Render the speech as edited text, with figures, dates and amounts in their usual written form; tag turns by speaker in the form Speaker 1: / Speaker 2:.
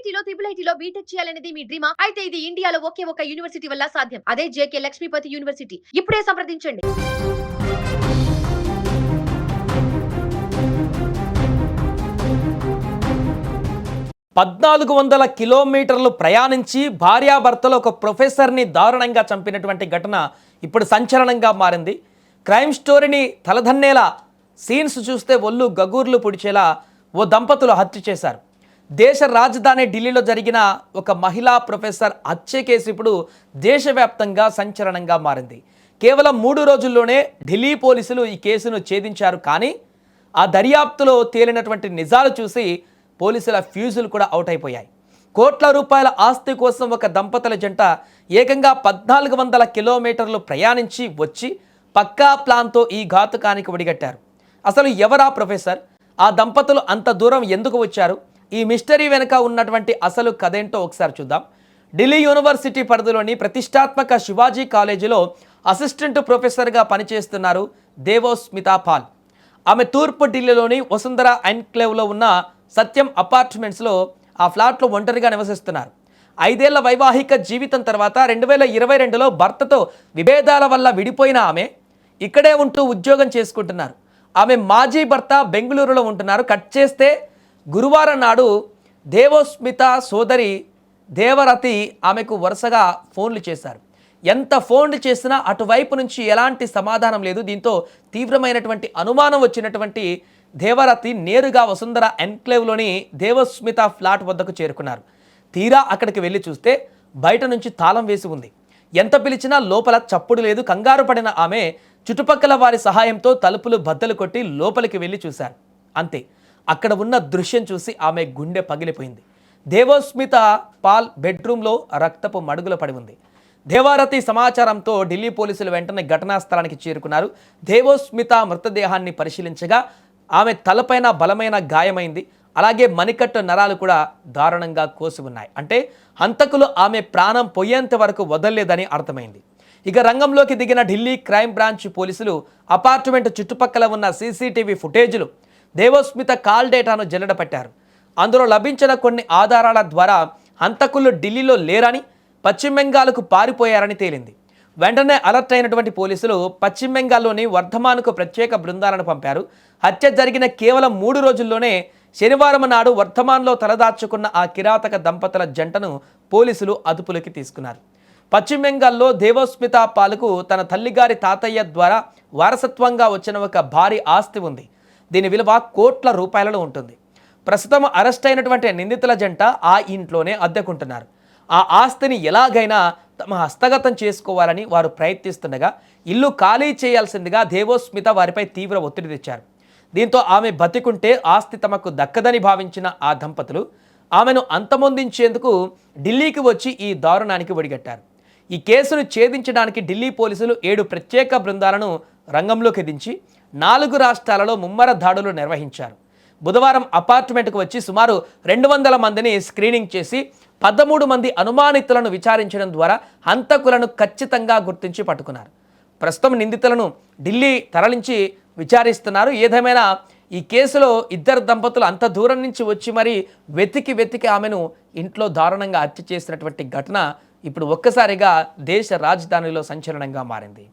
Speaker 1: ఐఐటీలో ఐఐటీలో BTech చేయాలనేది మీ డ్రీమా? అయితే ఇది ఇండియాలో ఒకే ఒక యూనివర్సిటీ వల్ల సాధ్యం. అదే జేకే లక్ష్మీపతి యూనివర్సిటీ. ఇప్పుడే సంప్రదించండి.
Speaker 2: 1400 కిలోమీటర్లు ప్రయాణించి భార్యాభర్తలు ఒక ప్రొఫెసర్ని దారుణంగా చంపినటువంటి ఘటన ఇప్పుడు సంచలనంగా మారింది. క్రైమ్ స్టోరీని తలదన్నేలా సీన్స్ చూస్తే ఒళ్ళు గగూర్లు పొడిచేలా ఓ దంపతులు హత్య చేశారు. దేశ రాజధాని ఢిల్లీలో జరిగిన ఒక మహిళా ప్రొఫెసర్ హత్య కేసు ఇప్పుడు దేశవ్యాప్తంగా సంచలనంగా మారింది. కేవలం 3 రోజుల్లోనే ఢిల్లీ పోలీసులు ఈ కేసును ఛేదించారు. కానీ ఆ దర్యాప్తులో తేలినటువంటి నిజాలు చూసి పోలీసుల ఫ్యూజులు కూడా అవుట్ అయిపోయాయి. కోట్ల రూపాయల ఆస్తి కోసం ఒక దంపతుల జంట ఏకంగా 1400 కిలోమీటర్లు ప్రయాణించి వచ్చి పక్కా ప్లాన్తో ఈ ఘాతుకానికి ఒడిగట్టారు. అసలు ఎవరా ప్రొఫెసర్? ఆ దంపతులు అంత దూరం ఎందుకు వచ్చారు? ఈ మిస్టరీ వెనుక ఉన్నటువంటి అసలు కథేంటో ఒకసారి చూద్దాం. ఢిల్లీ యూనివర్సిటీ పరిధిలోని ప్రతిష్టాత్మక శివాజీ కాలేజీలో అసిస్టెంట్ ప్రొఫెసర్గా పనిచేస్తున్నారు దేవోస్మితా పాల్. ఆమె తూర్పు ఢిల్లీలోని వసుంధర ఎన్క్లేవ్లో ఉన్న సత్యం అపార్ట్మెంట్స్లో ఆ ఫ్లాట్లో ఒంటరిగా నివసిస్తున్నారు. 5 ఏళ్ల వైవాహిక జీవితం తర్వాత 2022లో భర్తతో విభేదాల వల్ల విడిపోయిన ఆమె ఇక్కడే ఉంటూ ఉద్యోగం చేసుకుంటున్నారు. ఆమె మాజీ భర్త బెంగళూరులో ఉంటున్నారు. కట్ చేస్తే గురువారం నాడు దేవోస్మిత సోదరి దేవరతి ఆమెకు వరుసగా ఫోన్లు చేశారు. ఎంత ఫోన్లు చేసినా అటువైపు నుంచి ఎలాంటి సమాధానం లేదు. దీంతో తీవ్రమైనటువంటి అనుమానం వచ్చినటువంటి దేవరతి నేరుగా వసుంధర ఎన్క్లేవ్లోని దేవోస్మిత ఫ్లాట్ వద్దకు చేరుకున్నారు. తీరా అక్కడికి వెళ్ళి చూస్తే బయట నుంచి తాళం వేసి ఉంది. ఎంత పిలిచినా లోపల చప్పుడు లేదు. కంగారు పడిన ఆమె చుట్టుపక్కల వారి సహాయంతో తలుపులు బద్దలు కొట్టి లోపలికి వెళ్ళి చూశారు. అంతే, అక్కడ ఉన్న దృశ్యం చూసి ఆమె గుండె పగిలిపోయింది. దేవోస్మిత పాల్ బెడ్రూమ్లో రక్తపు మడుగులు పడి ఉంది. దేవరతి సమాచారంతో ఢిల్లీ పోలీసులు వెంటనే ఘటనా స్థలానికి చేరుకున్నారు. దేవోస్మిత మృతదేహాన్ని పరిశీలించగా ఆమె తలపైన బలమైన గాయమైంది. అలాగే మణికట్టు నరాలు కూడా దారుణంగా కోసి ఉన్నాయి. అంటే హంతకులు ఆమె ప్రాణం పోయేంత వరకు వదలలేదని అర్థమైంది. ఇక రంగంలోకి దిగిన ఢిల్లీ క్రైమ్ బ్రాంచ్ పోలీసులు అపార్ట్మెంట్ చుట్టుపక్కల ఉన్న సీసీటీవీ ఫుటేజ్లు, దేవోస్మిత కాల్ డేటాను జల్లెడపట్టారు. అందులో లభించిన కొన్ని ఆధారాల ద్వారా హంతకులు ఢిల్లీలో లేరని, పశ్చిమ బెంగాల్కు పారిపోయారని తేలింది. వెంటనే అలర్ట్ అయినటువంటి పోలీసులు పశ్చిమ బెంగాల్లోని వర్ధమాన్కు ప్రత్యేక బృందాలను పంపారు. హత్య జరిగిన కేవలం 3 రోజుల్లోనే శనివారం నాడు వర్ధమాన్లో తలదాచుకున్న ఆ కిరాతక దంపతుల జంటను పోలీసులు అదుపులోకి తీసుకున్నారు. పశ్చిమ బెంగాల్లో దేవోస్మిత పాలకు తన తల్లిగారి తాతయ్య ద్వారా వారసత్వంగా వచ్చిన ఒక భారీ ఆస్తి ఉంది. దీని విలువ కోట్ల రూపాయలలో ఉంటుంది. ప్రస్తుతం అరెస్ట్ అయినటువంటి నిందితుల జంట ఆ ఇంట్లోనే అద్దెకుంటున్నారు. ఆ ఆస్తిని ఎలాగైనా తమ హస్తగతం చేసుకోవాలని వారు ప్రయత్నిస్తుండగా ఇల్లు ఖాళీ చేయాల్సిందిగా దేవోస్మిత వారిపై తీవ్ర ఒత్తిడి తెచ్చారు. దీంతో ఆమె బతికుంటే ఆస్తి తమకు దక్కదని భావించిన ఆ దంపతులు ఆమెను అంతమొందించేందుకు ఢిల్లీకి వచ్చి ఈ దారుణానికి ఒడిగట్టారు. ఈ కేసును ఛేదించడానికి ఢిల్లీ పోలీసులు 7 ప్రత్యేక బృందాలను రంగంలోకి దించి 4 రాష్ట్రాలలో ముమ్మర దాడులు నిర్వహించారు. బుధవారం అపార్ట్మెంట్కు వచ్చి సుమారు 200 మందిని స్క్రీనింగ్ చేసి 13 మంది అనుమానితులను విచారించడం ద్వారా హంతకులను ఖచ్చితంగా గుర్తించి పట్టుకున్నారు. ప్రస్తుతం నిందితులను ఢిల్లీ తరలించి విచారిస్తున్నారు. ఏదేమైనా ఈ కేసులో ఇద్దరు దంపతులు అంత దూరం నుంచి వచ్చి మరీ వెతికి ఆమెను ఇంట్లో దారుణంగా హత్య చేసినటువంటి ఘటన ఇప్పుడు ఒక్కసారిగా దేశ రాజధానిలో సంచలనంగా మారింది.